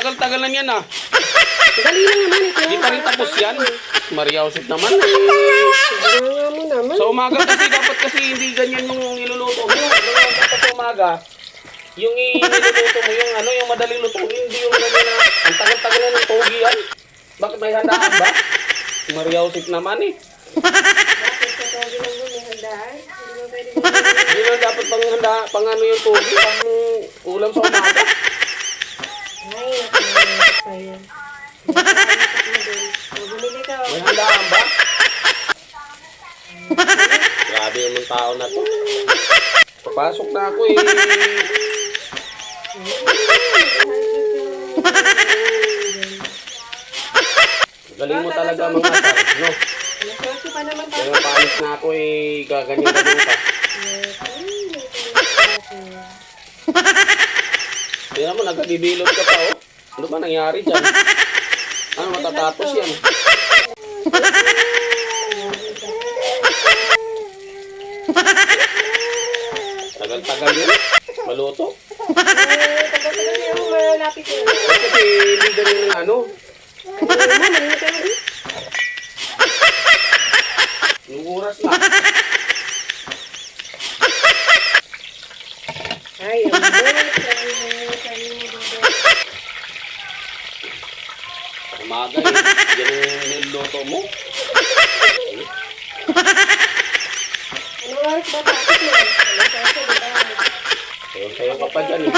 tagal-tagal na yan ah. Dali lang naman ito. Hindi pa rin tapos yan. Maria Joseph naman. Nga mo naman. Sa umaga kasi dapat kasi hindi ganyan yung niluluto mo. Dapat sa umaga, yung niluluto mo, yung ano, yung madaling lutuin, hindi yung ganyan na, ang tagal-tagal na ng togi yan. Bakit may handaan ba? Maria Joseph naman eh. Bakit sa togi lang mo may handaan? Hindi mo pwede mo. Hindi na dapat pang ano yung togi, pang ulam sa umaga. Ay, nakuha sa'yo. Bumili ka. May handaan ba? Grabe yung tao na to. Papasok na ako eh. Galing mo talaga mga asar, no? Naswerte pa naman pa. Pero paalis na ako eh, gaganyan-ganyan ka. Tingnan mo, nagkabibilot ka pa oh. Ano ba nangyari dyan? Ano matatapos yan? Tagal-tagal yun. Maluto. Tagal-tagal niya mo malapit yun. Kasi hindi ganun ng ano. Yung oras na. Ay, ang Umaga eh. Yan yung niluto mo. Anong oras ba tapos mo? Alas 8, diba? Sayo-sayo ka pa dyan eh.